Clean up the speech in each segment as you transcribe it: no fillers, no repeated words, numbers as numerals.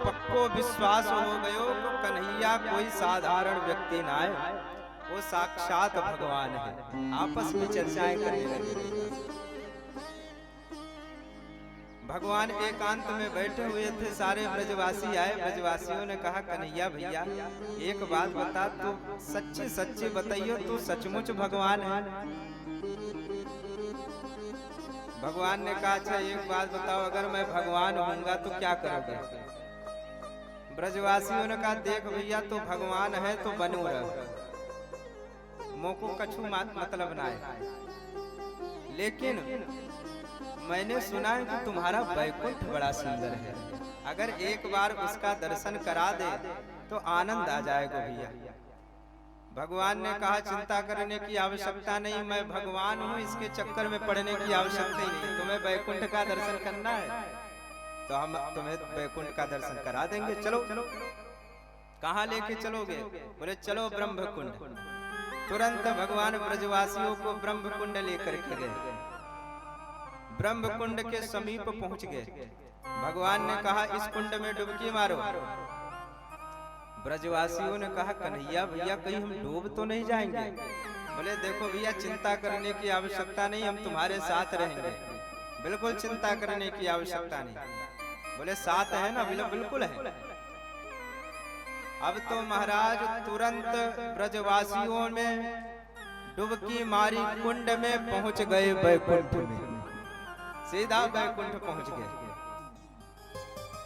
पक्को विश्वास हो गयो कि कन्हैया कोई साधारण व्यक्ति ना है, वो साक्षात भगवान है। आपस में चर्चाएं करने लगे। भगवान एकांत में बैठे हुए थे, सारे ब्रजवासी आए। ब्रजवासियों ने कहा, कन्हैया भैया एक बात बता, तू सच्चे सच्चे बताइयो, तू सचमुच भगवान है? भगवान ने कहा, अच्छा एक बात बताओ, अगर मैं भगवान होऊंगा तो क्या करोगे? ब्रजवासियों ने कहा, देख भैया तो भगवान है तो बनू रह, मोको कछु मतलब ना है, लेकिन मैंने सुना है कि तुम्हारा वैकुंठ बड़ा सुंदर है, अगर एक बार उसका दर्शन करा दे तो आनंद आ जाएगा भैया। भगवान ने कहा, चिंता करने की आवश्यकता नहीं, मैं भगवान हूँ, इसके चक्कर में पड़ने की आवश्यकता ही नहीं। तुम्हें वैकुंठ का दर्शन करना है तो हम तुम्हें वैकुंठ का दर्शन करा देंगे, चलो। कहाँ लेके चलोगे? बोले चलो ब्रह्म कुंड। तुरंत भगवान ब्रजवासियों को ब्रह्म कुंड लेकर के गए। ब्रह्म कुंड के समीप पहुंच गए। भगवान ने कहा, इस कुंड में डुबकी मारो। ब्रजवासियों ने कहा, कन्हैया भैया कहीं हम डूब तो नहीं जाएंगे? बोले देखो भैया, चिंता करने की आवश्यकता नहीं, हम तुम्हारे साथ रहेंगे, बिल्कुल चिंता करने की आवश्यकता नहीं। बोले साथ है ना? बिल्कुल है। अब तो महाराज तुरंत ब्रजवासियों ने डुबकी मारी, कुंड में पहुंच गए, वैकुंठ में, सीधा वैकुंठ पहुंच गए।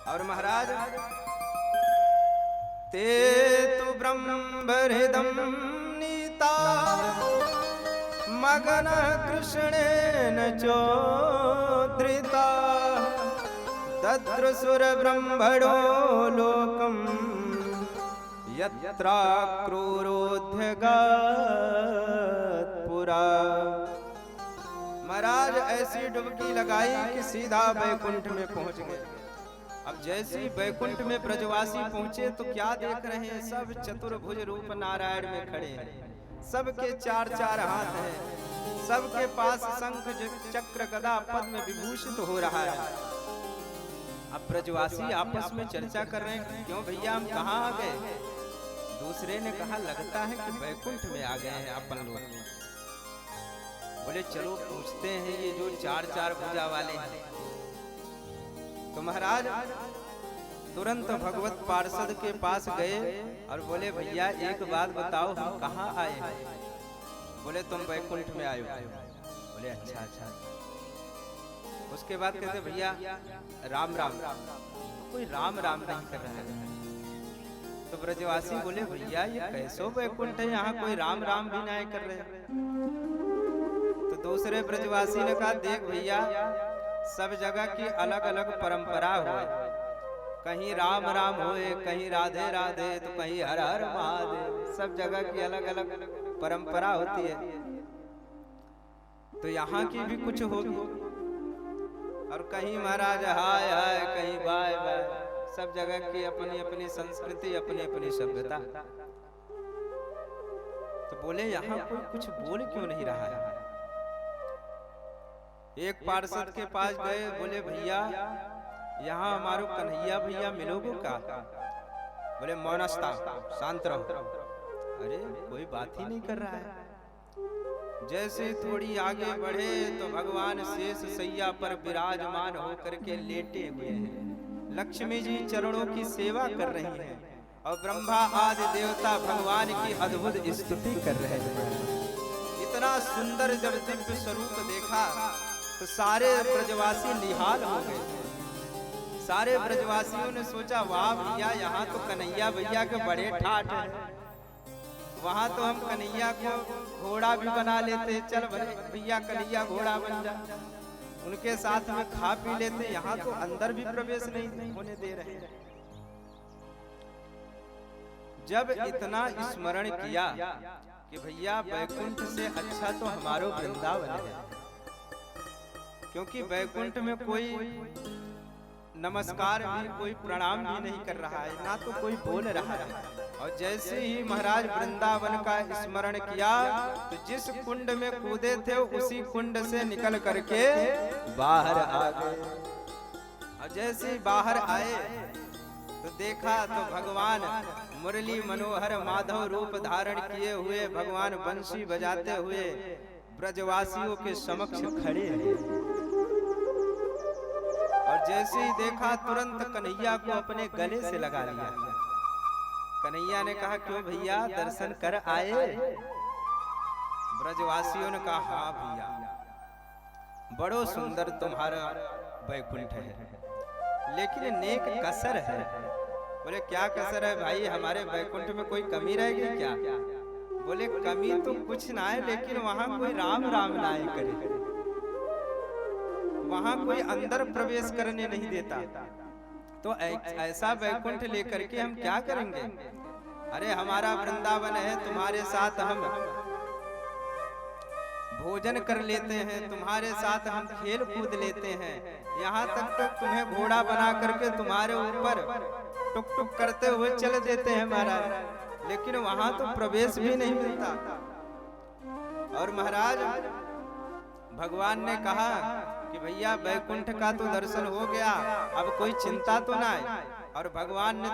और महाराज ते तु ब्रह्म हृदम नीता मगन कृष्णेन चोद्रिता दद्रुसुर ब्रह्मणो लोकम यत्रा क्रूरोध्यगात् पुरा। महाराज ऐसी डुबकी लगाई कि सीधा वैकुंठ में पहुंच गए। अब जैसे ही वैकुंठ में ब्रजवासी पहुंचे तो क्या देख रहे हैं? सब चतुर्भुज रूप नारायण में खड़े हैं, सबके चार चार हाथ हैं, सबके पास शंख चक्र गदा पद्म विभूषित हो रहा है। अब ब्रजवासी आपस में चर्चा कर रहे हैं, क्यों भैया हम कहाँ आ गए? दूसरे ने कहा, लगता है कि वैकुंठ में आ गए हैं अपन लोग। बोले चलो पूछते हैं ये जो चार चार भुजा वाले हैं। तो महाराज तुरंत भगवत पार्षद के पास गए और बोले, भैया एक बात बताओ, हम कहाँ आए हैं? बोले तुम वैकुंठ में आए हो। बोले अच्छा अच्छा। उसके बाद कहते, भैया राम राम। कोई राम राम नहीं कर रहा है। तो ब्रजवासी बोले, भैया ये कैसो वैकुंठ है, यहाँ कोई राम राम भी नहीं कर रहे। तो दूसरे ब्रजवासी ने कहा, देख भैया सब जगह की अलग अलग परंपरा हुए, कहीं राम राम होए, कहीं राधे राधे, तो कहीं हर हर महादेव, सब जगह की अलग अलग परंपरा होती है, तो यहाँ की भी कुछ होगी। और कहीं महाराज हाय हाय, कहीं बाय बाय, सब जगह की अपनी अपनी संस्कृति, अपनी अपनी सभ्यता। तो बोले यहाँ कोई कुछ बोल क्यों नहीं रहा है? एक पार्षद के पास गए, बोले भैया यहाँ हमारो कन्हैया भैया मिलोगे का? बोले मौनस्ता, शांत रहो। अरे कोई बात ही नहीं कर रहा है। जैसे थोड़ी आगे बढ़े तो भगवान शेष सैया पर विराजमान होकर के लेटे हुए हैं, लक्ष्मी जी चरणों की सेवा कर रही हैं और ब्रह्मा आदि देवता भगवान की अद्भुत स्तुति कर रहे हैं। इतना सुंदर जब दिव्य स्वरूप देखा तो सारे ब्रजवासी निहाल हो गए। सारे ब्रजवासियों ने सोचा, वाह भैया यहाँ तो कन्हैया भैया के बड़े ठाठ हैं, वहां तो हम कन्हैया को घोड़ा भी बना लेते, चल भैया कन्हैया घोड़ा बन जा, उनके साथ में खा पी लेते, यहाँ तो अंदर भी प्रवेश नहीं होने दे रहे हैं। जब इतना स्मरण किया कि भैया वैकुंठ से अच्छा तो हमारो वृंदावन है, क्योंकि वैकुंठ में कोई नमस्कार भी, कोई प्रणाम भी नहीं कर रहा है, ना तो कोई बोल रहा है। और जैसे ही महाराज वृंदावन का स्मरण किया तो जिस कुंड में कूदे थे उसी कुंड से निकल करके बाहर आ गए। और जैसे ही बाहर आए तो देखा तो भगवान मुरली मनोहर माधव रूप धारण किए हुए भगवान बंसी बजाते हुए ब्रजवासियों के समक्ष खड़े हैं। और जैसे ही देखा तुरंत कन्हैया को अपने गले से लगा लिया। कन्हैया ने कहा क्यों भैया दर्शन कर आए? ब्रजवासियों ने कहा हाँ भैया, बड़ो सुंदर तुम्हारा बैकुंठ है, लेकिन नेक कसर है। बोले क्या कसर है भाई, हमारे बैकुंठ में कोई कमी रह गई क्या? बोले कमी तो कुछ ना है, लेकिन वहां कोई राम राम ना करे, वहां कोई अंदर प्रवेश करने नहीं देता। तो ऐसा बैकुंठ लेकर के हम क्या करेंगे? अरे हमारा वृंदावन है, तुम्हारे साथ हम भोजन कर लेते हैं, तुम्हारे साथ हम खेल कूद लेते हैं, यहाँ तक तो तुम्हें घोड़ा बना करके तुम्हारे ऊपर टुक टुक करते हुए चल देते हैं महाराज, लेकिन वहां तो प्रवेश भी नहीं मिलता। और महाराज भगवान ने कहा कि भैया बैकुंठ का तो दर्शन हो गया, अब कोई चिंता तो ना है। और भगवान ने